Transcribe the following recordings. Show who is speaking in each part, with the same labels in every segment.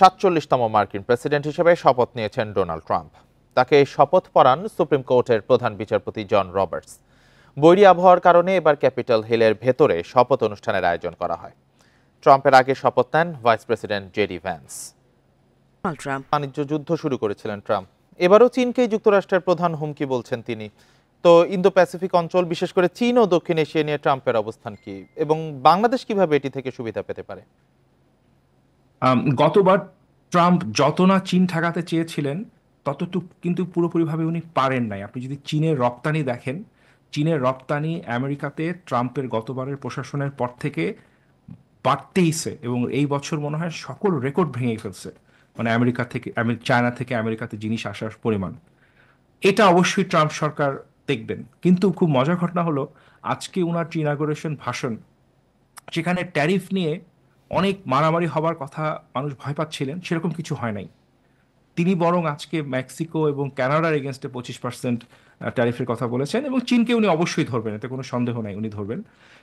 Speaker 1: ৪৭তম মার্কিন প্রেসিডেন্ট হিসেবে শপথ নিয়েছেন ডোনাল্ড ট্রাম্প। তাকে শপথ পড়ান সুপ্রিম কোর্টের প্রধান বিচারপতি জন রবার্টস। বৈরী আবহাওয়ার কারণে এবার ক্যাপিটল হিলের ভেতরে শপথ অনুষ্ঠানের আয়োজন করা হয়। ট্রাম্পের আগে শপথ নেন ভাইস প্রেসিডেন্ট জেডি ভ্যান্স। বাণিজ্য যুদ্ধ শুরু করেছিলেন ট্রাম্প। এবারও চীনকেই যুক্তরাষ্ট্রের প্রধান হুমকি বলছেন তিনি। তো ইন্দো প্যাসিফিক অঞ্চল, বিশেষ করে চীন ও দক্ষিণ এশিয়া নিয়ে ট্রাম্পের অবস্থান কি, এবং বাংলাদেশ কিভাবে এটি থেকে সুবিধা পেতে পারে?
Speaker 2: গতবার ট্রাম্প যত না চীন ঠেকাতে চেয়েছিলেন ততটুকু কিন্তু পুরোপুরিভাবে উনি পারেন নাই। আপনি যদি চীনের রপ্তানি দেখেন, চীনের রপ্তানি আমেরিকাতে ট্রাম্পের গতবারের প্রশাসনের পর থেকে বাড়তেইছে, এবং এই বছর মনে হয় সকল রেকর্ড ভেঙে ফেলছে। মানে আমেরিকা থেকে চায়না থেকে আমেরিকাতে জিনিস আসার পরিমাণ, এটা অবশ্যই ট্রাম্প সরকার দেখবেন। কিন্তু খুব মজার ঘটনা হলো, আজকে ওনার যে ইনাগুরেশন ভাষণ, সেখানে ট্যারিফ নিয়ে অনেক মারামারি হবার কথা মানুষ ভয় পাচ্ছিলেন, সেরকম কিছু হয় নাই। তিনি বরং আজকে মেক্সিকো এবং কানাডার এগেনস্টে 25% ট্যারিফের কথা বলেছেন, এবং চীনকে উনি অবশ্যই ধরবেন, এতে কোনো সন্দেহ নাই, উনি ধরবেন।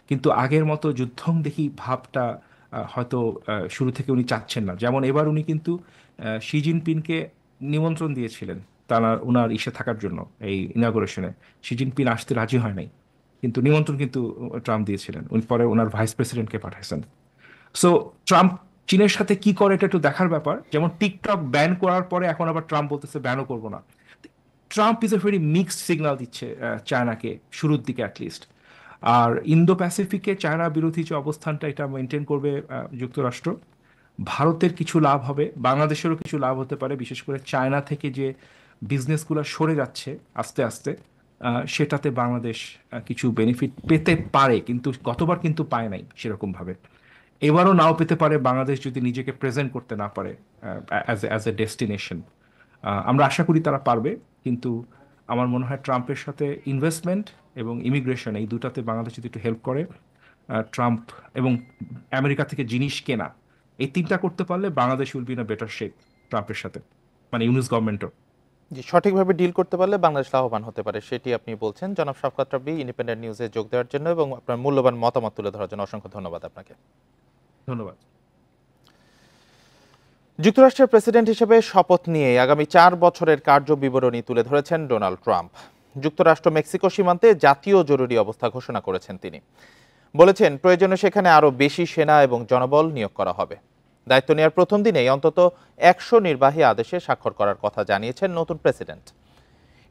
Speaker 2: কিন্তু আগের মতো যুদ্ধং দেখি ভাবটা হয়তো শুরু থেকে উনি চাচ্ছেন না। যেমন এবার উনি কিন্তু শি জিনপিংকে নিমন্ত্রণ দিয়েছিলেন ওনার ইসে থাকার জন্য, এই ইনাগুরেশনে। শি জিনপিং আসতে রাজি হয় নাই, কিন্তু নিমন্ত্রণ কিন্তু ট্রাম্প দিয়েছিলেন। উনি পরে ওনার ভাইস প্রেসিডেন্টকে পাঠাইছেন। সো ট্রাম্প চীনের সাথে কি করে এটা একটু দেখার ব্যাপার। যেমন টিকটক ব্যান করার পরে এখন আবার ট্রাম্প বলতেছে ব্যানও করবো না। Trump is a very mixed signal দিচ্ছে চায়নাকে, শুরুর দিকে অ্যাটলিস্ট। আর ইন্দো প্যাসিফিকে চায়না বিরোধী যে অবস্থানটা, এটা মেনটেন করবে যুক্তরাষ্ট্র। ভারতের কিছু লাভ হবে, বাংলাদেশেরও কিছু লাভ হতে পারে, বিশেষ করে চায়না থেকে যে বিজনেসগুলো সরে যাচ্ছে আস্তে আস্তে, সেটাতে বাংলাদেশ কিছু বেনিফিট পেতে পারে। কিন্তু গতবার কিন্তু পায় নাই সেরকমভাবে, এবারও নাও পেতে পারে বাংলাদেশ যদি নিজেকে প্রেজেন্ট করতে না পারে অ্যাজ এ ডেস্টিনেশন। আমরা আশা করি তারা পারবে, কিন্তু আমার মনে হয় ট্রাম্পের সাথে ইনভেস্টমেন্ট এবং ইমিগ্রেশন, এই দুটাতে বাংলাদেশ যদি একটু হেল্প করে, ট্রাম্প এবং আমেরিকা থেকে জিনিস কেনা, এই তিনটা করতে পারলে Bangladesh will be in a better shape ট্রাম্পের সাথে, মানে ইউনুস গভর্নমেন্টও।
Speaker 1: জি, সঠিকভাবে ডিল করতে পারলে বাংলাদেশ লাভবান হতে পারে, সেটি আপনি বলছেন। জনাব শওকত রাব্বী, ইন্ডিপেন্ডেন্ট নিউজে যোগ দেওয়ার জন্য এবং আপনার মূল্যবান মতামত তুলে ধরার জন্য অসংখ্য ধন্যবাদ আপনাকে।
Speaker 2: ধন্যবাদ।
Speaker 1: যুক্তরাষ্ট্রের প্রেসিডেন্ট হিসেবে শপথ নিয়ে আগামী 4 বছরের কার্যবিবরণী তুলে ধরেছেন ডোনাল্ড ট্রাম্প। যুক্তরাষ্ট্র মেক্সিকো সীমান্তে জাতীয় জরুরি অবস্থা ঘোষণা করেছেন তিনি। বলেছেন প্রয়োজনে সেখানে আরও বেশি সেনা এবং জনবল নিয়োগ করা হবে। দায়িত্ব নেওয়ার প্রথম দিনেই অন্তত 100 নির্বাহী আদেশে স্বাক্ষর করার কথা জানিয়েছেন নতুন প্রেসিডেন্ট।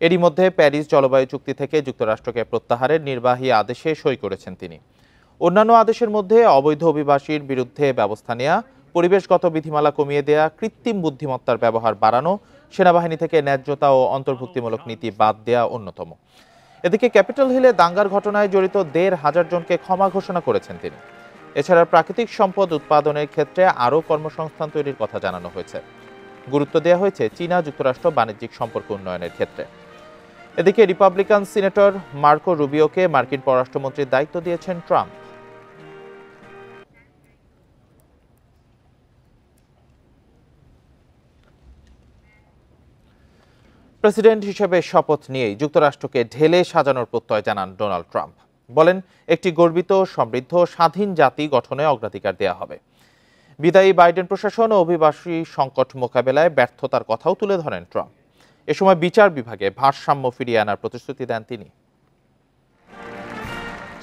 Speaker 1: এরই মধ্যে প্যারিস জলবায়ু চুক্তি থেকে যুক্তরাষ্ট্রকে প্রত্যাহারের নির্বাহী আদেশে সই করেছেন তিনি। অন্যান্য আদেশের মধ্যে অবৈধ অভিবাসীর বিরুদ্ধে ব্যবস্থা নেওয়া, পরিবেশগত বিধিমালা কমিয়ে দেয়া, কৃত্রিম বুদ্ধিমত্তার ব্যবহার বাড়ানো, সেনাবাহিনী থেকে ন্যায্যতা ও অন্তর্ভুক্তিমূলক নীতি বাদ দেয়া অন্যতম। এদিকে ক্যাপিটল হিলে দাঙ্গার ঘটনায় জড়িত 1,500 জনকে ক্ষমা ঘোষণা করেছেন তিনি। এছাড়া প্রাকৃতিক সম্পদ উৎপাদনের ক্ষেত্রে আরও কর্মসংস্থান তৈরির কথা জানানো হয়েছে। গুরুত্ব দেওয়া হয়েছে চীনা যুক্তরাষ্ট্র বাণিজ্যিক সম্পর্ক উন্নয়নের ক্ষেত্রে। এদিকে রিপাবলিকান সিনেটর মার্কো রুবিওকে মার্কিন পররাষ্ট্রমন্ত্রীর দায়িত্ব দিয়েছেন ট্রাম্প। প্রেসিডেন্ট হিসেবে শপথ নিয়েই যুক্তরাষ্ট্রকে ঢেলে সাজানোর প্রত্যয় জানান ডোনাল্ড ট্রাম্প। বলেন, একটি গর্বিত, সমৃদ্ধ, স্বাধীন জাতি গঠনে অগ্রাধিকার দেওয়া হবে। বিদায়ী বাইডেন প্রশাসন ও অভিবাসী সংকট মোকাবেলায় ব্যর্থতার কথাও তুলে ধরেন ট্রাম্প। এ সময় বিচার বিভাগে ভারসাম্য ফিরিয়ে আনার প্রতিশ্রুতি দেন তিনি।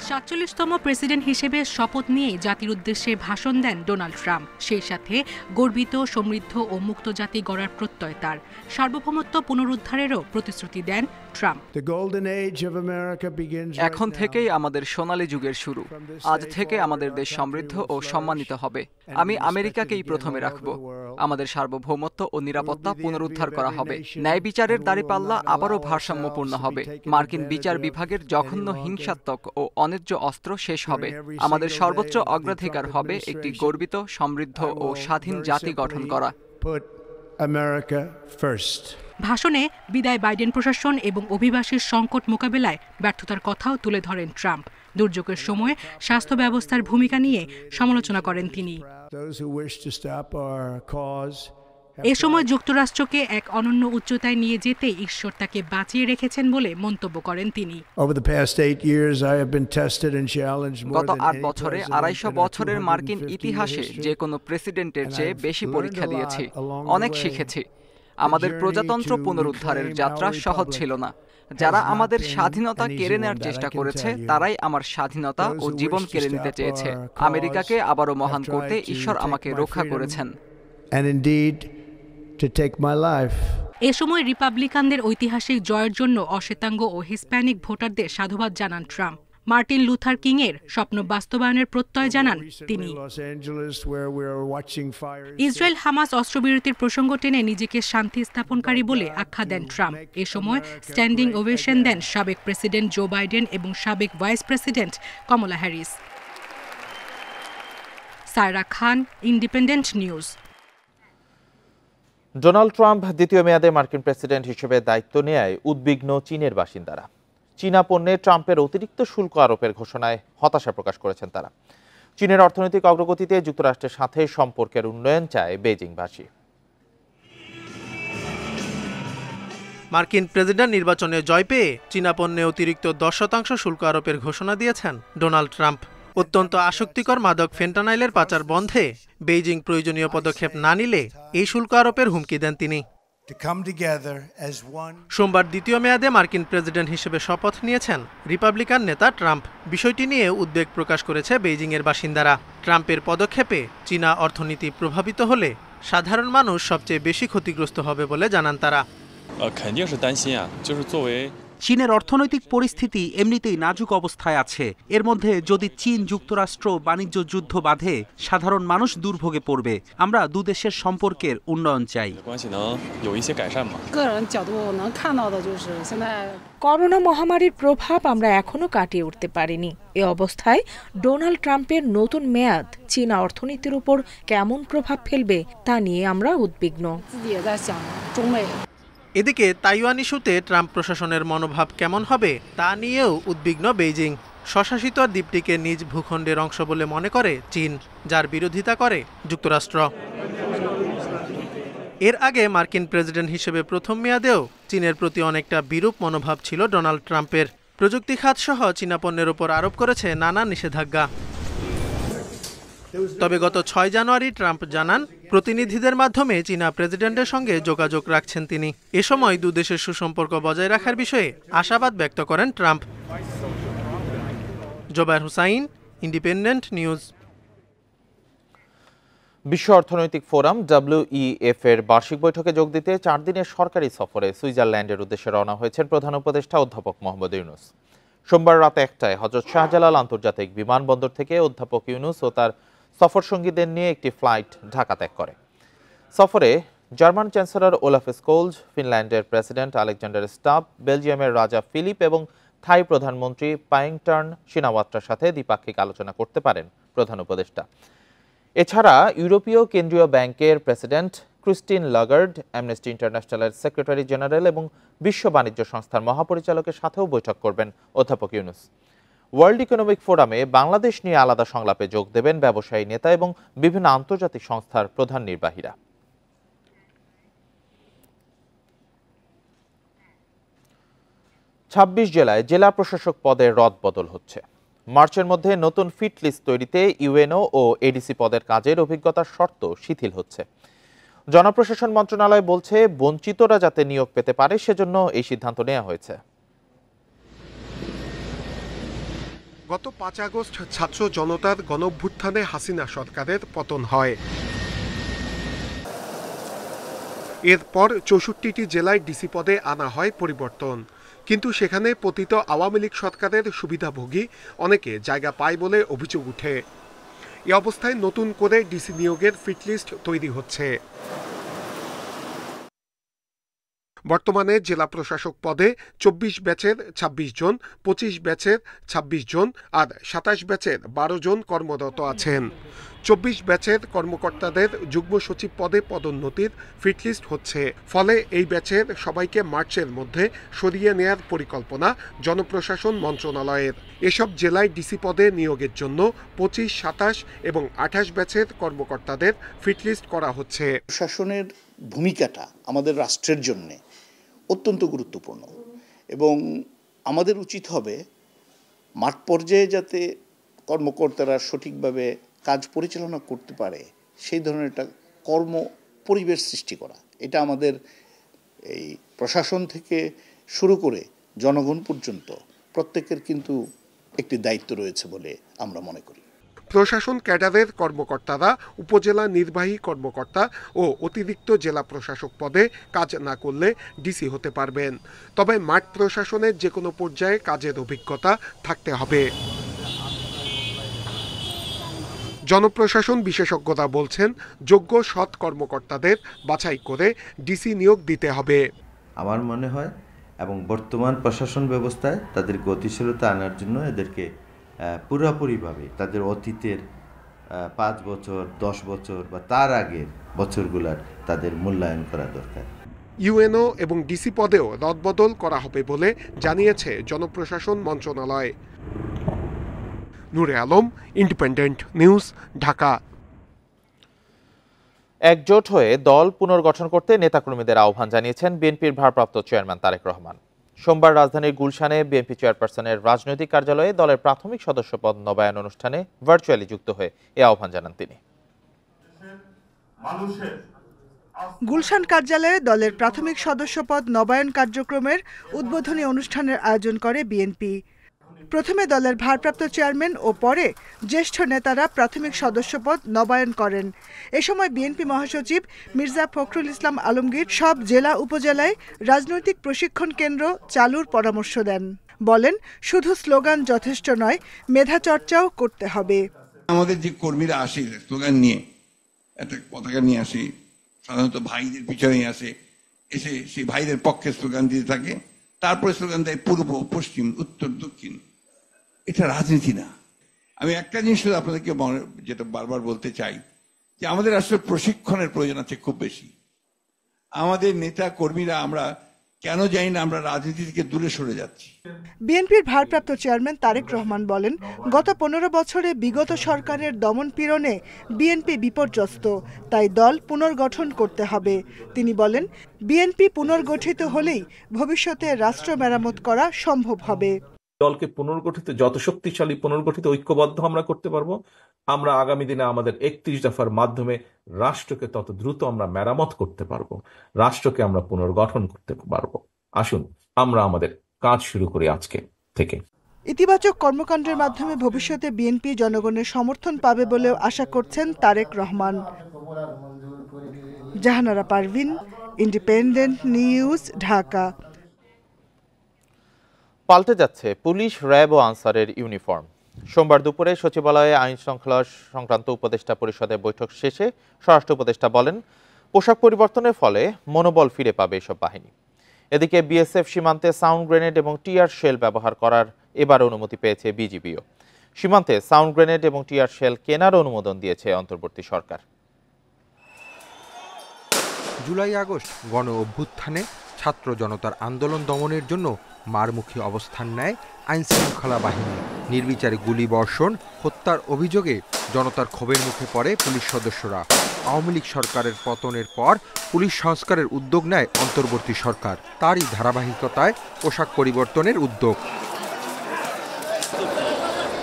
Speaker 3: ৪৭তম প্রেসিডেন্ট হিসেবে শপথ নিয়ে জাতির উদ্দেশ্যে ভাষণ দেন ডোনাল্ড ট্রাম্প। সেই সাথে গর্বিত, সমৃদ্ধ ও মুক্ত জাতি গড়ার প্রত্যয় তার। সার্বভৌমত্ব পুনরুদ্ধারেরও প্রতিশ্রুতি দেন ট্রাম্প।
Speaker 4: এখন থেকেই আমাদের সোনালী যুগের শুরু। আজ থেকে আমাদের দেশ সমৃদ্ধ ও সম্মানিত হবে। আমি আমেরিকাকেই প্রথমে রাখব। আমাদের সার্বভৌমত্ব ও নিরাপত্তা পুনরুদ্ধার করা হবে। ন্যায় বিচারের দাঁড়িপাল্লা আবারও ভারসাম্যপূর্ণ হবে। মার্কিন বিচার বিভাগের জঘন্য, হিংসাত্মক ও অন্যায্য অস্ত্র শেষ হবে। আমাদের সর্বোচ্চ অগ্রাধিকার হবে একটি গর্বিত, সমৃদ্ধ ও স্বাধীন জাতি গঠন করা।
Speaker 3: ভাষণে বিদায় বাইডেন প্রশাসন এবং অভিবাসীর সংকট মোকাবেলায় ব্যর্থতার কথাও তুলে ধরেন ট্রাম্প। দুর্যোগের সময় স্বাস্থ্য ব্যবস্থার ভূমিকা নিয়ে সমালোচনা করেন তিনি। এ সময় যুক্তরাষ্ট্রকে এক অনন্য উচ্চতায় নিয়ে যেতে ঈশ্বর তাকে বাঁচিয়ে রেখেছেন বলে মন্তব্য করেন তিনি।
Speaker 4: গত ৮ বছরে ২৫০ বছরের মার্কিন ইতিহাসে যে কোনো প্রেসিডেন্টের চেয়ে বেশি পরীক্ষা দিয়েছি, অনেক শিখেছি। আমাদের প্রজাতন্ত্র পুনরুদ্ধারের যাত্রা সহজ ছিল না। যারা আমাদের স্বাধীনতা কেড়ে নেওয়ার চেষ্টা করেছে তারাই আমার স্বাধীনতা ও জীবন কেড়ে নিতে চেয়েছে। আমেরিকাকে আবারও মহান করতে ঈশ্বর আমাকে রক্ষা করেছেন।
Speaker 3: এ সময় রিপাবলিকানদের ঐতিহাসিক জয়ের জন্য অশ্বেতাঙ্গ ও হিস্প্যানিক ভোটারদের সাধুবাদ জানান ট্রাম্প। মার্টিন লুথার কিং এর স্বপ্ন বাস্তবায়নের প্রত্যয় জানান তিনি। ইসরায়েল হামাস অস্ত্রবিরতির প্রসঙ্গ টেনে নিজেকে শান্তি স্থাপনকারী বলে আখ্যা দেন ট্রাম্প। এ সময় স্ট্যান্ডিং ওভেশন দেন সাবেক প্রেসিডেন্ট জো বাইডেন এবং সাবেক ভাইস প্রেসিডেন্ট কমলা হ্যারিস। সায়রা খান, ইন্ডিপেন্ডেন্ট নিউজ।
Speaker 1: ডোনাল্ড ট্রাম্প দ্বিতীয় মেয়াদে মার্কিন প্রেসিডেন্ট হিসেবে দায়িত্ব নেয়ায় উদ্বিগ্ন চীনের বাসিন্দারা। চীনা পণ্যে ট্রাম্পের অতিরিক্ত শুল্ক আরোপের ঘোষণায় হতাশা প্রকাশ করেছেন তারা। চীনের অর্থনৈতিক অগ্রগতিতে যুক্তরাষ্ট্রের সাথে সম্পর্কের উন্নয়ন চায় বেইজিংবাসী।
Speaker 5: মার্কিন প্রেসিডেন্ট নির্বাচনে জয় পেয়ে চীনা পণ্যে অতিরিক্ত 10% শুল্ক আরোপের ঘোষণা দিয়েছেন ডোনাল্ড ট্রাম্প। অত্যন্ত আসক্তিকর মাদক ফেন্টানাইলের পাচার বন্ধে বেইজিং প্রয়োজনীয় পদক্ষেপ না নিলে এই শুল্ক আরোপের হুমকি দেন তিনি। সোমবার দ্বিতীয় মেয়াদে মার্কিন প্রেসিডেন্ট হিসেবে শপথ নিয়েছেন রিপাবলিকান নেতা ট্রাম্প। বিষয়টি নিয়ে উদ্বেগ প্রকাশ করেছে বেইজিংয়ের বাসিন্দারা। ট্রাম্পের পদক্ষেপে চীনা অর্থনীতি প্রভাবিত হলে সাধারণ মানুষ সবচেয়ে বেশি ক্ষতিগ্রস্ত হবে বলে জানান তারা।
Speaker 6: চীনের অর্থনৈতিক পরিস্থিতি এমনিতেই নাজুক অবস্থায় আছে। এর মধ্যে যদি চীন যুক্তরাষ্ট্র বাণিজ্য যুদ্ধ বাঁধে সাধারণ মানুষ দুর্ভোগে পড়বে। আমরা দুদেশের সম্পর্কের উন্নয়ন চাই।
Speaker 7: করোনা মহামারীর প্রভাব আমরা এখনো কাটিয়ে উঠতে পারিনি। এ অবস্থায় ডোনাল্ড ট্রাম্পের নতুন মেয়াদ চীনা অর্থনীতির উপর কেমন প্রভাব ফেলবে তা নিয়ে আমরা উদ্বিগ্ন।
Speaker 5: এদিকে তাইওয়ান ইস্যুতে ট্রাম্প প্রশাসনের মনোভাব কেমন হবে তা নিয়েও উদ্বিগ্ন বেইজিং। স্বশাসিত দ্বীপটিকে নিজ ভূখণ্ডের অংশ বলে মনে করে চীন, যার বিরোধিতা করে যুক্তরাষ্ট্র। এর আগে মার্কিন প্রেসিডেন্ট হিসেবে প্রথম মেয়াদেও চীনের প্রতি অনেকটা বিরূপ মনোভাব ছিল ডোনাল্ড ট্রাম্পের। প্রযুক্তি খাত সহ চীনা পণ্যের উপর আরোপ করেছে নানা নিষেধাজ্ঞা। তবে গত 6 জানুয়ারি ট্রাম্প জানান প্রতিনিধিদের মাধ্যমে চীনা প্রেসিডেন্টের সঙ্গে যোগাযোগ রাখছেন তিনি। এ সময় দুদেশের সুসম্পর্ক বজায় রাখার বিষয়ে আশাবাদ ব্যক্ত করেন Trump. Jobayer Hussain, Independent News.
Speaker 1: বিশ্ব অর্থনৈতিক ফোরাম WEF এর বার্ষিক বৈঠকে যোগ দিতে 4 দিনের সরকারি সফরে সুইজারল্যান্ডের উদ্দেশ্যে রওনা হয়েছেন প্রধান উপদেষ্টা অধ্যাপক মোহাম্মদ ইউনূস। সোমবার রাত 1টায় হযরত শাহজালাল আন্তর্জাতিক বিমানবন্দর থেকে অধ্যাপক ইউনূস ও তার সফর সঙ্গীদের নিয়ে একটি ফ্লাইট ঢাকা ত্যাগ করে। সফরে জার্মান চ্যান্সেলর ওলাফ স্কোলজ, ফিনল্যান্ডের প্রেসিডেন্ট আলেকজান্ডার স্টাব, বেলজিয়ামের রাজা ফিলিপ এবং থাই প্রধানমন্ত্রী পাইংটার্ন সিনাওয়াত্রার সাথে দ্বিপাক্ষিক আলোচনা করতে পারেন প্রধান উপদেষ্টা। এছাড়া ইউরোপীয় কেন্দ্রীয় ব্যাংকের প্রেসিডেন্ট ক্রিস্টিন লাগার্ড, অ্যামনেস্টি ইন্টারন্যাশনালের সেক্রেটারি জেনারেল এবং বিশ্ব বাণিজ্য সংস্থার মহাপরিচালকের সাথেও বৈঠক করবেন অধ্যাপক ইউনূস। ওয়ার্ল্ড ইকোনমিক ফোরামে বাংলাদেশ নিয়ে আলাদা সংলাপে যোগ দেবেন ব্যবসায়ী নেতা এবং বিভিন্ন আন্তর্জাতিক সংস্থার প্রধান নির্বাহীরা। 26 জেলায় জেলা প্রশাসক পদের রদবদল হচ্ছে। মার্চের মধ্যে নতুন ফিট লিস্ট তৈরিতে ইউএনও ও এডিসি পদের কাজের অভিজ্ঞতার শর্ত শিথিল হচ্ছে। জনপ্রশাসন মন্ত্রণালয় বলছে বঞ্চিতরা যাতে নিয়োগ পেতে পারে সেজন্য এই সিদ্ধান্ত নেওয়া হয়েছে।
Speaker 8: গত 5 আগস্ট ছাত্র জনতার গণঅভ্যুত্থানে হাসিনা সরকারের পতন হয়। এরপর 64টি জেলায় ডিসি পদে আনা হয় পরিবর্তন, কিন্তু সেখানে পতিত আওয়ামী লীগ সরকারের সুবিধাভোগী অনেকে জায়গা পায় বলে অভিযোগ উঠে। এ অবস্থায় নতুন করে ডিসি নিয়োগের ফিটলিস্ট তৈরি হচ্ছে। বর্তমানে জেলা প্রশাসক পদে 24 ব্যাচের 26 জন, 25 ব্যাচের 26 জন আর 27 ব্যাচের 12 জন কর্মরত আছেন। 24 ব্যাচের কর্মকর্তাদের যুগ্ম সচিব পদে পদোন্নতির ফিটলিস্ট হচ্ছে। ফলে এই ব্যাচের সবাইকে মার্চের মধ্যে সরিয়ে নেয়ার পরিকল্পনা জনপ্রশাসন মন্ত্রণালয়ের। এসব জেলায় ডিসি পদে নিয়োগের জন্য 25, 27 এবং 28 ব্যাচের কর্মকর্তাদের ফিটলিস্ট করা হচ্ছে।
Speaker 9: প্রশাসনের ভূমিকাটা আমাদের রাষ্ট্রের জন্যে অত্যন্ত গুরুত্বপূর্ণ এবং আমাদের উচিত হবে মাঠ পর্যায়ে যাতে কর্মকর্তারা সঠিকভাবে কাজ পরিচালনা করতে পারে সেই ধরনের একটা কর্ম পরিবেশ সৃষ্টি করা। এটা আমাদের এই প্রশাসন থেকে শুরু করে জনগণ পর্যন্ত প্রত্যেকের কিন্তু একটি দায়িত্ব রয়েছে বলে আমরা মনে করি।
Speaker 8: প্রশাসন ক্যাডারের কর্মকর্তারা উপজেলা নির্বাহী কর্মকর্তা ও অতিরিক্ত জেলা প্রশাসক পদে কাজ না করলে ডিসি হতে পারবেন। তবে মাঠ প্রশাসনের যে কোনো পর্যায়ে কাজের অভিজ্ঞতা থাকতে হবে। জনপ্রশাসন বিশেষজ্ঞরা বলছেন যোগ্য সৎ কর্মকর্তাদের বাছাই করে ডিসি নিয়োগ দিতে হবে।
Speaker 10: আমার মনে হয় এবং বর্তমান প্রশাসন ব্যবস্থায় তাদের গতিশীলতা আনার জন্য এদেরকে পুরোপুরিভাবে তাদের অতীতের 5 বছর 10 বছর বা তার আগের বছরগুলোর তাদের মূল্যায়ন করা দরকার।
Speaker 8: ইউএনও এবং ডিসি পদেও রদবদল করা হবে বলে জানিয়েছে জনপ্রশাসন মন্ত্রণালয়। নূরে আলম, ইন্ডিপেন্ডেন্ট নিউজ, ঢাকা।
Speaker 1: একজোট হয়ে দল পুনর্গঠন করতে নেতাকর্মীদের আহ্বান জানিয়েছেন বিএনপির ভারপ্রাপ্ত চেয়ারম্যান তারেক রহমান। সোমবার রাজধানীর গুলশানে বিএনপি চেয়ারপারসনের রাজনৈতিক কার্যালয়ে দলের প্রাথমিক সদস্যপদ নবায়ন অনুষ্ঠানে ভার্চুয়ালি যুক্ত হয়ে এ আহ্বান জানান তিনি।
Speaker 11: গুলশান কার্যালয়ে দলের প্রাথমিক সদস্যপদ নবায়ন কার্যক্রমের উদ্বোধনী অনুষ্ঠানের আয়োজন করে বিএনপি। প্রথমে দলের ভারপ্রাপ্ত চেয়ারম্যান ও পরে জ্যেষ্ঠ নেতারা প্রাথমিক সদস্যপদ নবায়ন করেন। এ সময় বিএনপি মহাসচিব মির্জা ফখরুল ইসলাম আলমগীর সব জেলা উপজেলায় রাজনৈতিক প্রশিক্ষণ কেন্দ্র চালুর পরামর্শ দেন। বলেন, শুধু স্লোগান যথেষ্ট নয়, মেধা চর্চাও করতে হবে।
Speaker 12: আমাদের যে কর্মীরা আসে স্লোগান নিয়ে, একটা পতাকা নিয়ে আসে, সাধারণত ভাইদের পিছনে আসে, এসে সেই ভাইদের পক্ষে স্লোগান দিতে থাকে, তারপরে স্লোগান দেয় পূর্ব, পশ্চিম, উত্তর, দক্ষিণ। এটা রাজনীতি না। আমি একটা জিনিস শুধু আপনাদেরকে যেটা বারবার বলতে চাই যে আমাদের আসলে প্রশিক্ষণের প্রয়োজন আছে খুব বেশি। আমাদের নেতা কর্মীরা আমরা কেন জানি না আমরা রাজনীতি থেকে দূরে সরে যাচ্ছি।
Speaker 11: বিএনপির ভারপ্রাপ্ত চেয়ারম্যান তারেক রহমান বলেন, গত 15 বছরে বিগত সরকারের দমন-পীড়নে বিএনপি বিপর্যস্ত, তাই দল পুনর্গঠন করতে হবে। তিনি বলেন, বিএনপি পুনর্গঠিত হলেই ভবিষ্যতে রাষ্ট্র মেরামত করা সম্ভব হবে।
Speaker 13: দলকে পুনর্গঠিত, যত শক্তিশালী পুনর্গঠিত ঐক্যবদ্ধ আমরা করতে পারবো, আমরা আগামী দিনে আমাদের 31 দফার মাধ্যমে রাষ্ট্রকে তত দ্রুত আমরা মেরামত করতে পারবো, রাষ্ট্রকে আমরা পুনর্গঠন করতে পারবো। আসুন আমরা আমাদের কাজ শুরু করি আজকে থেকে।
Speaker 11: ইতিবাচক কর্মকাণ্ডের মাধ্যমে ভবিষ্যতে বিএনপি জনগণের সমর্থন পাবে বলেও আশা করছেন তারেক রহমান। Jahanara Parvin, Independent News, Dhaka.
Speaker 1: পাল্টে যাচ্ছে পুলিশ, র্যাব ও আনসারের ইউনিফর্ম। সোমবার দুপুরে সচিবালয়ে আইন শৃঙ্খলা সংক্রান্ত উপদেষ্টা পরিষদের বৈঠক শেষে স্বরাষ্ট্র উপদেষ্টা বলেন, পোশাক পরিবর্তনের ফলে মনোবল ফিরে পাবে এসব বাহিনী। এদিকে বিএসএফ সীমান্তে সাউন্ড গ্রেনেড এবং টিয়ার শেল ব্যবহার করার এবার অনুমতি পেয়েছে বিজিবিও। সীমান্তে সাউন্ড গ্রেনেড এবং টিয়ার শেল কেনার অনুমোদন দিয়েছে অন্তর্বর্তী সরকার।
Speaker 14: জুলাই আগস্ট গণ অভ্যুত্থানে ছাত্র জনতার আন্দোলন দমনের জন্য মারমুখী অবস্থান নেয় আইনশৃঙ্খলা বাহিনী। নির্বিচারে গুলি বর্ষণ, হত্যার অভিযোগে জনতার ক্ষোভের মুখে পড়ে পুলিশ সদস্যরা। আওয়ামী লীগ সরকারের পতনের পর পুলিশ সংস্কারের উদ্যোগ নেয় অন্তর্বর্তী সরকার। তারই ধারাবাহিকতায় পোশাক পরিবর্তনের উদ্যোগ।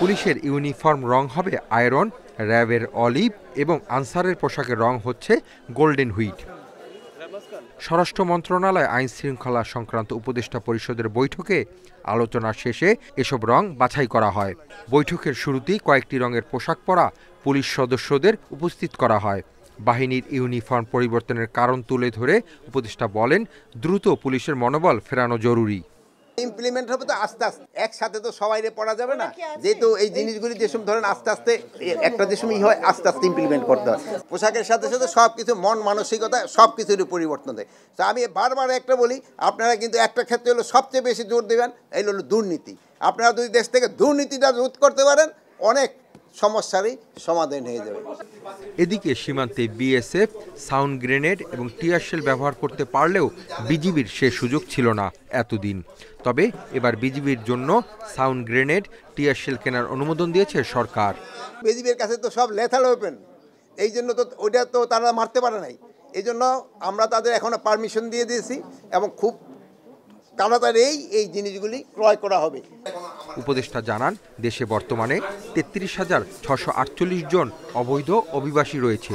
Speaker 14: পুলিশের ইউনিফর্ম রং হবে আয়রন, র্যাবের অলিভ এবং আনসারের পোশাকের রং হচ্ছে গোল্ডেন হুইট। স্বরাষ্ট্র মন্ত্রণালয় আইন শৃঙ্খলা সংক্রান্ত উপদেষ্টা পরিষদের বৈঠকে আলোচনা শেষে এসব রং বাছাই করা হয়। বৈঠকের শুরুতেই কয়েকটি রঙের পোশাক পরা পুলিশ সদস্যদের উপস্থিত করা হয়। বাহিনীর ইউনিফর্ম পরিবর্তনের কারণ তুলে ধরে উপদেষ্টা বলেন, দ্রুত পুলিশের মনোবল ফেরানো জরুরি।
Speaker 15: ইমপ্লিমেন্ট হবে তো আস্তে আস্তে, একসাথে তো সবাই পড়া যাবে না, যেহেতু এই জিনিসগুলি যে সময় ধরেন আস্তে আস্তে একটা যে সময় হয় আস্তে আস্তে ইমপ্লিমেন্ট করতে হয়। পোশাকের সাথে সাথে সব কিছু মন মানসিকতা সব কিছুরই পরিবর্তন দেয়। তো আমি বারবার একটা বলি, আপনারা কিন্তু একটা ক্ষেত্রে হলো সবচেয়ে বেশি জোর দেবেন, এই হলো দুর্নীতি। আপনারা যদি দেশ থেকে দুর্নীতিটা রোধ করতে পারেন, অনেক সমস্যারই সমাধান হয়ে যাবে।
Speaker 14: এদিকে সীমান্তে বিএসএফ সাউন্ড গ্রেনেড এবং টিয়ার শেল ব্যবহার করতে পারলেও বিজিবির সে সুযোগ ছিল না এতদিন। তবে এবার বিজিবির জন্য সাউন্ড গ্রেনেড, টিয়ার শেল কেনার অনুমোদন দিয়েছে সরকার।
Speaker 15: বিজিবির কাছে তো সব লেথাল ওয়েপেন, এই জন্য তো ওইটা তো তারা মারতে পারে নাই। এই জন্য আমরা তাদের এখনো পারমিশন দিয়ে দিয়েছি এবং খুব তাড়াতাড়ি এই জিনিসগুলি ক্রয় করা হবে।
Speaker 14: উপদেষ্টা জানান, দেশে বর্তমানে 33,648 জন অবৈধ অভিবাসী রয়েছে।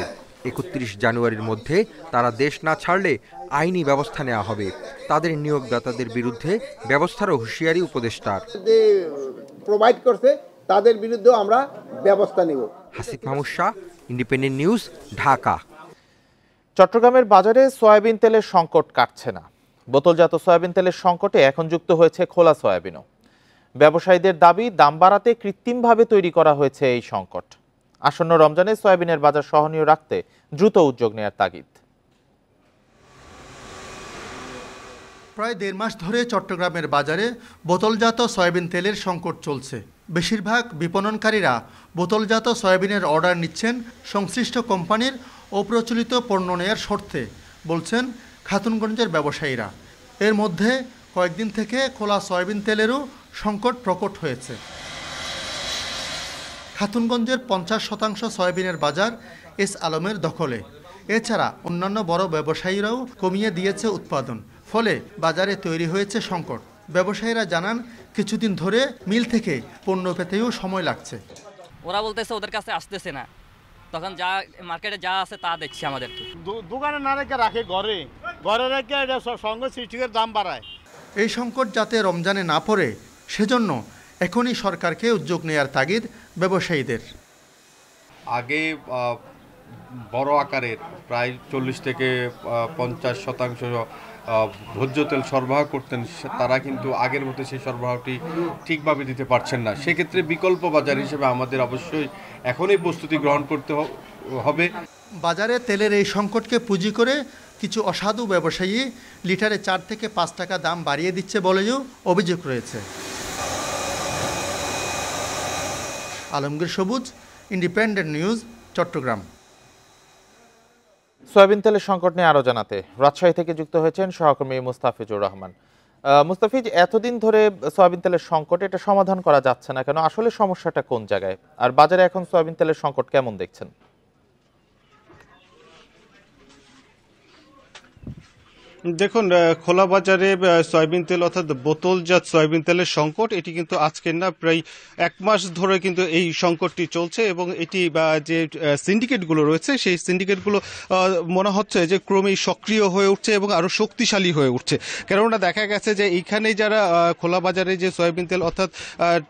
Speaker 14: 31 জানুয়ারির মধ্যে তারা দেশ না ছাড়লে আইনি ব্যবস্থা নেওয়া হবে। তাদের নিয়োগদাতাদের বিরুদ্ধে ব্যবস্থারও হুঁশিয়ারি উপদেষ্টার।
Speaker 15: যে প্রোভাইড করছে তাদের বিরুদ্ধেও আমরা ব্যবস্থা নেব।
Speaker 14: Hasif Mahmud Shah, independent News, Dhaka.
Speaker 1: চট্টগ্রামের বাজারে সয়াবিন তেলের সংকট কাটছে না। বোতলজাত সয়াবিন তেলের সংকটে এখন যুক্ত হয়েছে খোলা সয়াবিনও। ব্যবসায়ীদের দাবি, দাম বাড়াতে কৃত্রিমভাবে তৈরি করা হয়েছে এই সংকট। আসন্ন রমজানে সয়াবিনের বাজার সহনীয় রাখতে দ্রুত উদ্যোগ নেওয়ার তাগিদ।
Speaker 16: প্রায় 1.5 মাস ধরে চট্টগ্রামের বাজারে বোতলজাত সয়াবিন তেলের সংকট চলছে। বেশিরভাগ বিপণনকারীরা বোতলজাত সয়াবিনের অর্ডার নিচ্ছেন সংশ্লিষ্ট কোম্পানির অপ্রচলিত পণ্য নেয়ার শর্তে, বলছেন খাতুনগঞ্জের ব্যবসায়ীরা। এর মধ্যে কয়েকদিন থেকে খোলা সয়াবিন তেলেরও সংকট প্রকট হয়েছে। খাতুনগঞ্জের 50% সয়াবিনের বাজার এস আলমের দখলে। এছাড়া অন্যান্য বড় ব্যবসায়ীরাও কমিয়ে দিয়েছে উৎপাদন, ফলে বাজারে তৈরি হয়েছে সংকট। ব্যবসায়ীরা জানান, কিছুদিন ধরে মিল থেকে পণ্য পেতেও সময় লাগছে।
Speaker 17: ওরা বলতেছে ওদের কাছে আসতেছে না, তখন যা মার্কেটে যা আছে তা দেখছি আমাদেরকে।
Speaker 18: দোকানে না রেখে রাখে, ঘরে রেখে এটা সঙ্গে সৃষ্টির দাম বাড়ায়।
Speaker 16: এই সংকট যাতে রমজানে না পড়ে, সেজন্য এখনই সরকারকে উদ্যোগ নেয়ার তাগিদ ব্যবসায়ীদের।
Speaker 19: আগে বড় আকারের প্রায় 40 থেকে 50% ভোজ্য তেল সরবরাহ করতেন, তারা কিন্তু আগের মতো সেই সরবরাহটি ঠিকভাবে দিতে পারছেন না। সেক্ষেত্রে বিকল্প বাজার হিসেবে আমাদের অবশ্যই এখনই প্রস্তুতি গ্রহণ করতে হবে।
Speaker 16: বাজারে তেলের এই সংকটকে পুঁজি করে কিছু অসাধু ব্যবসায়ী লিটারে 4 থেকে 5 টাকা দাম বাড়িয়ে দিচ্ছে বলেও অভিযোগ রয়েছে। আলমগীর সবুজ, ইন্ডিপেন্ডেন্ট নিউজ, চট্টগ্রাম।
Speaker 1: সয়াবিন তেলের সংকট নিয়ে আরো জানাতে রাজশাহী থেকে যুক্ত হয়েছেন সহকর্মী মুস্তাফিজুর রহমান। মুস্তাফিজ, এতদিন ধরে সয়াবিন তেলের সংকট, এটা সমাধান করা যাচ্ছে না কেন? আসলে সমস্যাটা কোন জায়গায়? আর বাজারে এখন সয়াবিন তেলের সংকট কেমন দেখছেন?
Speaker 20: দেখুন, খোলা বাজারে সয়াবিন তেল অর্থাৎ বোতলজাত সয়াবিন তেলের সংকট এটি কিন্তু আজকের না, প্রায় 1 মাস ধরে কিন্তু এই সংকটটি চলছে এবং এটি যে সিন্ডিকেটগুলো রয়েছে সেই সিন্ডিকেটগুলো মনে হচ্ছে যে ক্রমেই সক্রিয় হয়ে উঠছে এবং আরো শক্তিশালী হয়ে উঠছে। কেননা দেখা গেছে যে এইখানে যারা খোলা বাজারে যে সয়াবিন তেল অর্থাৎ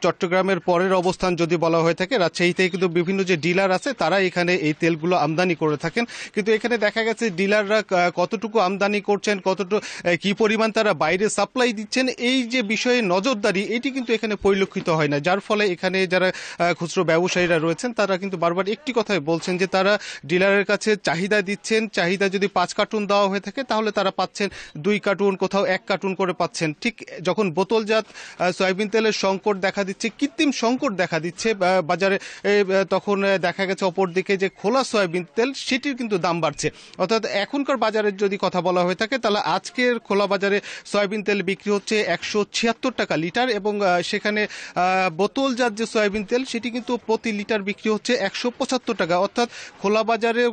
Speaker 20: চট্টগ্রামের পরের অবস্থান যদি বলা হয়ে থাকে, রাজশাহীতে কিন্তু বিভিন্ন যে ডিলার আছে তারা এখানে এই তেলগুলো আমদানি করে থাকেন। কিন্তু এখানে দেখা গেছে ডিলাররা কতটুকু আমদানি করছেন, কতটুকু কি পরিমাণ তারা বাইরে সাপ্লাই দিচ্ছেন, এই যে বিষয়ে নজরদারি এটি কিন্তু এখানে পরিলক্ষিত হয় না। যার ফলে এখানে যারা খুচরো ব্যবসায়ীরা রয়েছেন তারা কিন্তু বারবার একটি কথাই বলছেন যে তারা ডিলারের কাছে চাহিদা দিচ্ছেন, চাহিদা যদি 5 কার্টুন দেওয়া হয়ে থাকে তাহলে তারা পাচ্ছেন 2 কার্টুন, কোথাও 1 কার্টুন করে পাচ্ছেন। ঠিক যখন বোতলজাত সয়াবিন তেলের সংকট দেখা দিচ্ছে, কৃত্রিম সংকট দেখা দিচ্ছে বাজারে, তখন দেখা গেছে অপরদিকে যে খোলা সয়াবিন তেল সেটির কিন্তু দাম বাড়ছে। অর্থাৎ এখনকার বাজারের যদি কথা বলা হয়ে থাকে তাহলে আজকের খোলা বাজারে সয়াবিন তেল বিক্রি হচ্ছে 176 টাকা লিটার এবং সেখানে বোতলজাত যে সয়াবিন তেল সেটি কিন্তু প্রতি লিটার বিক্রি হচ্ছে 175 টাকা। অর্থাৎ খোলা বাজারে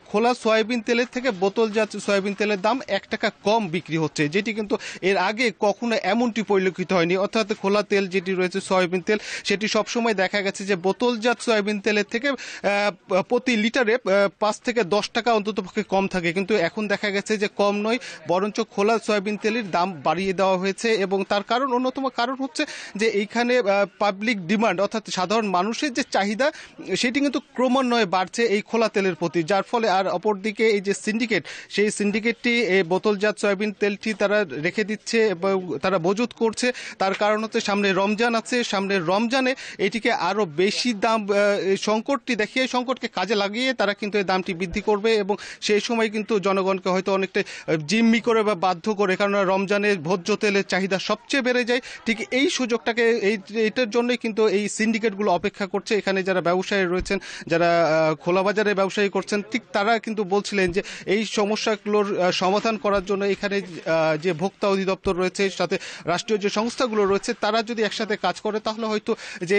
Speaker 20: খোলা সয়াবিন তেলের থেকে বোতলজাত সয়াবিন তেলের দাম 1 টাকা কম বিক্রি হচ্ছে, যেটি কিন্তু এর আগে কখনো এমনটি পরিলক্ষিত হয়নি। অর্থাৎ খোলা তেল যেটি রয়েছে সয়াবিন তেল সেটি সবসময় দেখা গেছে যে বোতলজাত সয়াবিন তেলের থেকে প্রতি লিটারে 5 থেকে 10 টাকা অন্ততপক্ষে কম থাকে, কিন্তু এখন দেখা গেছে যে কম নয়, বরঞ্চ খোলা সয়াবিন তেলের দাম বাড়িয়ে দেওয়া হয়েছে। এবং তার কারণ, অন্যতম কারণ হচ্ছে যে এইখানে পাবলিক ডিমান্ড অর্থাৎ সাধারণ মানুষের যে চাহিদা সেটি কিন্তু ক্রমান্বয়ে বাড়ছে এই খোলা তেলের প্রতি, যার ফলে আর অপরদিকে এই যে সিন্ডিকেট, সেই সিন্ডিকেটটি এই বোতলজাত সয়াবিন তেলটি তারা রেখে দিচ্ছে এবং তারা মজুত করছে। তার কারণ হচ্ছে সামনে রমজান আছে, সামনে রমজানে এটিকে আরো বেশি দাম, সংকটটি দেখিয়ে সংকটকে কাজে লাগিয়ে তারা কিন্তু এই দামটি বৃদ্ধি করবে এবং সেই সময় কিন্তু জনগণকে হয়তো অনেকটা জিম্মি জিম্মি করে বা বাধ্য করে, কারণ রমজানে ভোজ্য তেলের চাহিদা সবচেয়ে বেড়ে যায়। ঠিক এই সুযোগটাকে এইটার জন্যই কিন্তু এই সিন্ডিকেটগুলো অপেক্ষা করছে। এখানে যারা ব্যবসায়ী রয়েছেন, যারা খোলা বাজারে ব্যবসায়ী করছেন, ঠিক তারা কিন্তু বলছিলেন যে এই সমস্যাগুলোর সমাধান করার জন্য এখানে যে ভোক্তা অধিদপ্তর রয়েছে, সাথে রাষ্ট্রীয় যে সংস্থাগুলো রয়েছে, তারা যদি একসাথে কাজ করে তাহলে হয়তো যে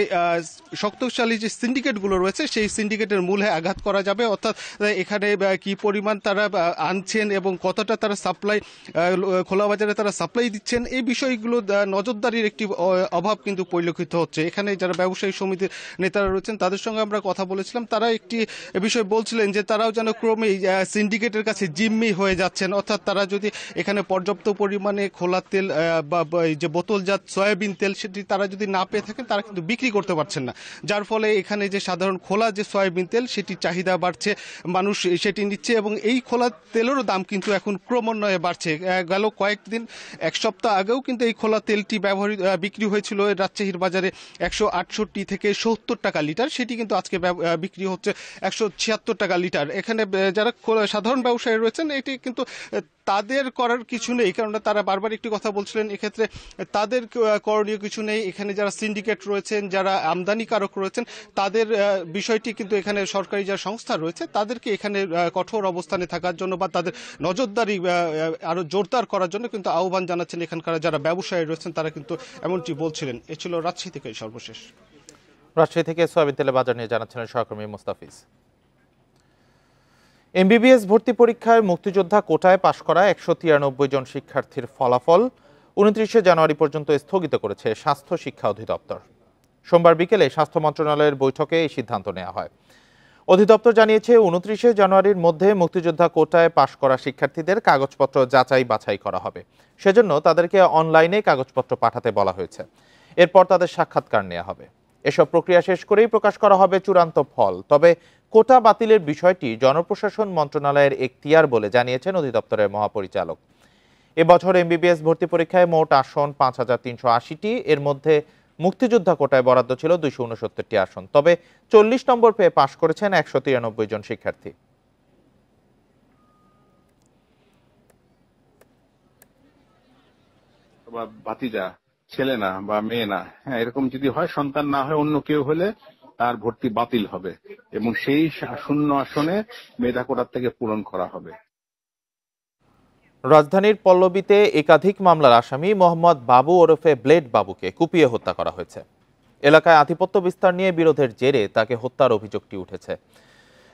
Speaker 20: শক্তিশালী যে সিন্ডিকেটগুলো রয়েছে সেই সিন্ডিকেটের মূলে আঘাত করা যাবে। অর্থাৎ এখানে কি পরিমাণ তারা আনছেন এবং কতটা তারা সাপ্লাই খোলা বাজারে তারা সাপ্লাই দিচ্ছেন, এই বিষয়গুলো নজরদারির একটি অভাব কিন্তু পরিলক্ষিত হচ্ছে। এখানে যারা ব্যবসায়ী সমিতির নেতারা রয়েছেন তাদের সঙ্গে আমরা কথা বলেছিলাম, তারা একটি বিষয় বলছিলেন যে তারাও যেন ক্রমেই সিন্ডিকেটের কাছে জিম্মি হয়ে যাচ্ছেন। অর্থাৎ তারা যদি এখানে পর্যাপ্ত পরিমাণে খোলা তেল বা যে বোতলজাত সয়াবিন তেল সেটি তারা যদি না পেয়ে থাকেন, তারা কিন্তু বিক্রি করতে পারছেন না, যার ফলে এখানে যে সাধারণ খোলা যে সয়াবিন তেল সেটির চাহিদা বাড়ছে, মানুষ সেটি নিচ্ছে এবং এই খোলা তেলেরও দাম কিন্তু এখন ক্রমান্বয়ে বাড়ছে। গেল কয়েকদিন, এক সপ্তাহ আগেও কিন্তু এই খোলা তেলটি বিক্রি হয়েছিল রাজশাহীর বাজারে 168 থেকে 70 টাকা লিটার, সেটি কিন্তু আজকে বিক্রি হচ্ছে 176 টাকা লিটার। এখানে যারা সাধারণ ব্যবসায়ী রয়েছেন এটি কিন্তু তাদের করার কিছু নেই, কারণ তারা বারবার একটি কথা বলছিলেন, এক্ষেত্রে তাদের করণীয় কিছু নেই। এখানে যারা সিন্ডিকেট রয়েছেন, যারা আমদানিকারক রয়েছেন, তাদের বিষয়টি কিন্তু এখানে সরকারি যারা সংস্থা রয়েছে তাদেরকে এখানে কঠোর অবস্থানে থাকার জন্য বা তাদের নজরদারি আরো জোরদার করার জন্য কিন্তু আহ্বান জানাচ্ছেন এখানকার যারা ব্যবসায়ী রয়েছেন, তারা কিন্তু এমনটি বলছিলেন। এ ছিল রাজশাহী থেকে সর্বশেষ।
Speaker 1: রাজশাহী থেকে সয়াবিন তেলের বাজার নিয়ে জানাচ্ছিলেন সহকর্মী মুস্তাফিজ। এমবিবিএস ভর্তি পরীক্ষায় মুক্তিযোদ্ধা কোটায় পাশ করা 193 জন শিক্ষার্থীর ফলাফল 29 জানুয়ারি পর্যন্ত স্থগিত করেছে স্বাস্থ্য শিক্ষা অধিদপ্তর। সোমবার বিকেলে স্বাস্থ্য মন্ত্রণালয়ের বৈঠকে এই সিদ্ধান্ত নেওয়া হয়। অধিদপ্তর জানিয়েছে 29 জানুয়ারির মধ্যে মুক্তিযোদ্ধা কোটায় পাশ করা শিক্ষার্থীদের কাগজপত্র যাচাই বাছাই করা হবে। সেজন্য তাদেরকে অনলাইনে কাগজপত্র পাঠাতে বলা হয়েছে। এরপর তাদের সাক্ষাৎকার নেওয়া হবে। এসব প্রক্রিয়া শেষ করেই প্রকাশ করা হবে চূড়ান্ত ফল। তবে কোটা বাতিলের বিষয়টি জনপ্রশাসন মন্ত্রণালয়ের এখতিয়ার বলে জানিয়েছেন অধিদপ্তরের মহাপরিচালক। এবছর এমবিবিএস ভর্তি পরীক্ষায় মোট আসন 5380টি, এর মধ্যে মুক্তিযোদ্ধা কোটায় বরাদ্দ ছিল 269টি আসন। তবে 40 নম্বর পেয়ে পাশ করেছেন 193 জন শিক্ষার্থী।
Speaker 21: ভাতিজা, ছেলে না বা মেয়ে না, হ্যাঁ, এরকম যদি হয়, সন্তান না হয় অন্য কেউ হলে তার ভর্তি বাতিল হবে এবং সেই শূন্য আসনে মেধা কোটা থেকে পূরণ করা হবে।
Speaker 1: রাজধানীর পল্লবীতে একাধিক মামলার আসামি মোহাম্মদ বাবু ওরফে ব্লেড বাবুকে কুপিয়ে হত্যা করা হয়েছে। এলাকায় আধিপত্য বিস্তার নিয়ে বিরোধের জেরে তাকে হত্যার অভিযোগটি উঠেছে।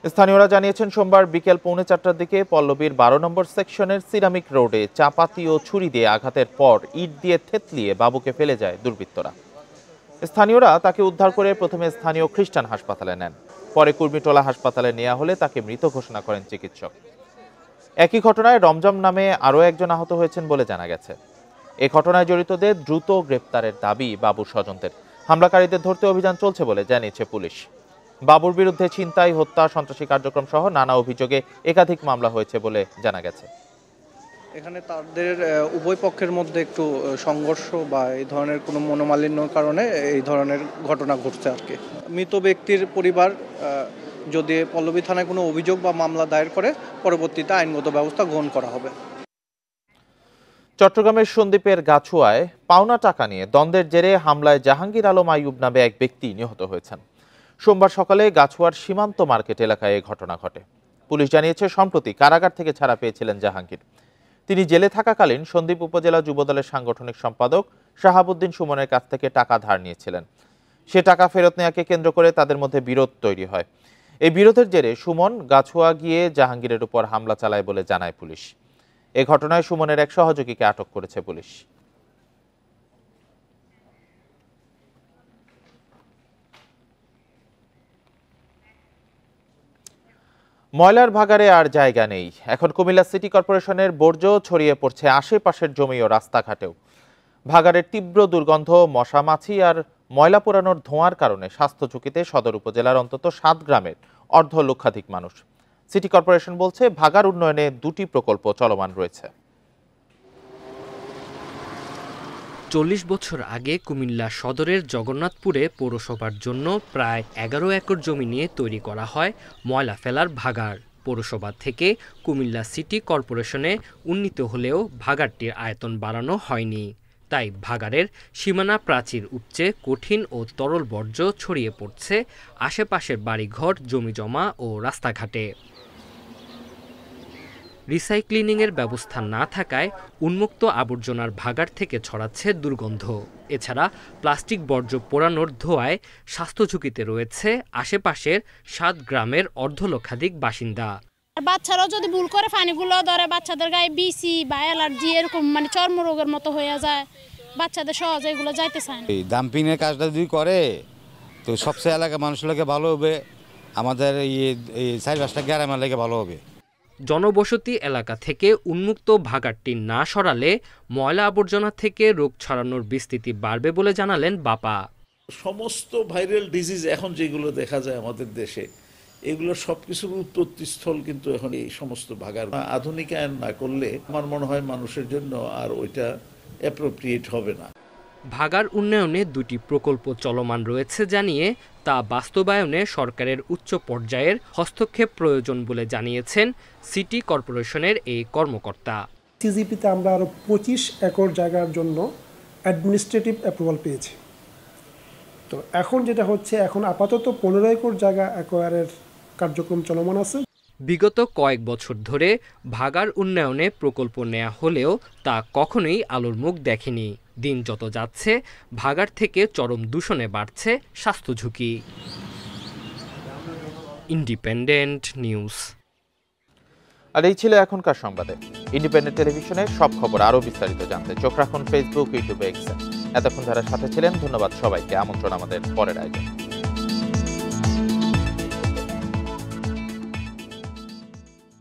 Speaker 1: স্থানীয়রা জানিয়েছেন সোমবার বিকেল 4:45টার দিকে পল্লবীর 12 নম্বর সেকশনের সিরামিক রোডে চাপাতি ও ছুরি দিয়ে আঘাতের পর ইট দিয়ে থেতলিয়ে বাবুকে ফেলে যায় দুর্বৃত্তরা। স্থানীয়রা তাকে উদ্ধার করে প্রথমে স্থানীয় খ্রিস্টান হাসপাতালে নেন, পরে কুর্মিটোলা হাসপাতালে নেওয়া হলে তাকে মৃত ঘোষণা করেন চিকিৎসক। একই ঘটনায় রমজান নামে আরও একজন আহত হয়েছেন বলে জানা গেছে। এ ঘটনায় জড়িতদের দ্রুত গ্রেপ্তারের দাবি বাবুর স্বজনদের। হামলাকারীদের ধরতে অভিযান চলছে বলে জানিয়েছে পুলিশ। বাবুর বিরুদ্ধে ছিনতাই, হত্যা, সন্ত্রাসী কার্যক্রম সহ নানা অভিযোগে একাধিক মামলা হয়েছে বলে জানা গেছে।
Speaker 22: এখানে তাদের উভয় পক্ষের মধ্যে একটু সংঘর্ষ বা এই ধরনের কোনো মনোমালিন্যর কারণে এই ধরনের ঘটনা ঘটছে আর কি। মৃত ব্যক্তির পরিবার যদি পল্লবী থানায় কোনো অভিযোগ বা মামলা দায়ের করে, পরবর্তীতে আইনগত ব্যবস্থা গ্রহণ করা হবে।
Speaker 1: চট্টগ্রামের সন্দ্বীপের গাছুয়ায় পাওনা টাকা নিয়ে দ্বন্দ্বের জেরে হামলায় জাহাঙ্গীর আলম আইয়ুব নামে এক ব্যক্তি নিহত হয়েছেন। সোমবার সকালে গাছুয়ার সীমান্ত মার্কেট এলাকায় এই ঘটনা ঘটে। পুলিশ জানিয়েছে সম্প্রতি কারাগার থেকে ছাড়া পেয়েছিলেন জাহাঙ্গীর। তিনি জেলে থাকাকালীন সন্দ্বীপ উপজেলা যুবদলের সাংগঠনিক সম্পাদক শাহাবুদ্দিন সুমনের কাছ থেকে টাকা ধার নিয়েছিলেন। সে টাকা ফেরত নেওয়াকে কেন্দ্র করে তাদের মধ্যে বিরোধ তৈরি হয়। এই বিরোধের জেরে সুমন গাছুয়া গিয়ে জাহাঙ্গীরের উপর হামলা চালায় বলে জানায় পুলিশ। এ ঘটনায় সুমনের এক সহযোগীকে আটক করেছে পুলিশ। ময়লার ভাগাড়ে আর জায়গা নেই। এখন কুমিল্লা সিটি কর্পোরেশনের বর্জ্য ছড়িয়ে পড়ছে আশেপাশের জমি ও রাস্তাঘাটেও। ভাগাড়ের তীব্র দুর্গন্ধ, মশা মাছি আর ময়লা পোড়ানোর ধোঁয়ার কারণে স্বাস্থ্য ঝুঁকিতে সদর উপজেলার অন্তত 7 গ্রামের অর্ধ লক্ষাধিক মানুষ। সিটি কর্পোরেশন বলছে ভাগাড় উন্নয়নে 2টি প্রকল্প চলমান রয়েছে।
Speaker 23: 40 বছর আগে কুমিল্লা সদরের জগন্নাথপুরে পৌরসভার জন্য প্রায় 11 একর জমি নিয়ে তৈরি করা হয় ময়লা ফেলার ভাগাড়। পৌরসভা থেকে কুমিল্লা সিটি কর্পোরেশনে উন্নীত হলেও ভাগাড়টির আয়তন বাড়ানো হয়নি। তাই ভাগাড়ের সীমানা প্রাচীর উপচে কঠিন ও তরল বর্জ্য ছড়িয়ে পড়ছে আশেপাশের বাড়িঘর, জমিজমা ও রাস্তাঘাটে। রিসাইক্লিংয়ের ব্যবস্থা না থাকায় উন্মুক্ত আবর্জনার ভাগাড় থেকে ছড়াচ্ছে দুর্গন্ধ। এছাড়া প্লাস্টিক বর্জ্য পোড়ানোর ধোঁয়ায় স্বাস্থ্য ঝুঁকিতে রয়েছে আশেপাশের 7 গ্রামের অর্ধলক্ষাধিক বাসিন্দা।
Speaker 2: বাচ্চারাও যদি ভুল করে পানিগুলো ধরে বাচ্চাদের গায়ে বিসি বা অ্যালার্জি এরকম চর্মরোগের মতো হয়ে যায়, বাচ্চাদের সহজে এগুলো যাইতে চায় না।
Speaker 3: এই ডাম্পিংয়ের কাজটা যদি করে তো সবচেয়ে এলাকার মানুষের লাগে ভালো হবে, আমাদের এই 4-5টা গ্রামের লাগে ভালো হবে।
Speaker 23: জনবসতি এলাকা থেকে উন্মুক্ত ভাগাড়টি না সরালে ময়লা আবর্জনা থেকে রোগ ছড়ানোর বিস্তৃতি বাড়বে বলে জানালেন বাপা।
Speaker 4: সমস্ত ভাইরাল ডিজিজ এখন যেগুলো দেখা যায় আমাদের দেশে, এগুলো সবকিছুর উৎপত্তিস্থল কিন্তু এখন এই সমস্ত ভাগাড়। আধুনিকায়ন না করলে আমার মনে হয় মানুষের জন্য আর ওইটা অ্যাপ্রোপ্রিয়েট হবে না।
Speaker 23: ভাগাড় উন্নয়নে 2টি প্রকল্প চলমান রয়েছে জানিয়ে তা বাস্তবায়নে সরকারের উচ্চ পর্যায়ের হস্তক্ষেপ প্রয়োজন বলে জানিয়েছেন সিটি কর্পোরেশনের এই কর্মকর্তা।
Speaker 24: সিজিপিতে আমরা আরও 25 একর জায়গার জন্য অ্যাডমিনিস্ট্রেটিভ অ্যাপ্রুভাল পেয়েছি। তো এখন যেটা হচ্ছে, এখন আপাতত 15 একর জায়গা অ্যাকোয়ারের কার্যক্রম চলমান আছে।
Speaker 23: বিগত কয়েক বছর ধরে ভাগাড় উন্নয়নে প্রকল্প নেওয়া হলেও তা কখনোই আলোর মুখ দেখেনি। দিন যত যাচ্ছে ভাগাড় থেকে চরম দূষণে বাড়ছে স্বাস্থ্য ঝুঁকি। Independent news.
Speaker 1: আর এই ছিল এখনকার সংবাদে। ইন্ডিপেন্ডেন্ট টেলিভিশনের সব খবর আরও বিস্তারিত জানতে চোখ রাখুন ফেসবুক, ইউটিউবে, এক্সে। এতক্ষণ যারা সাথে ছিলেন ধন্যবাদ সবাইকে। আমন্ত্রণ আমাদের পরের আয়োজন।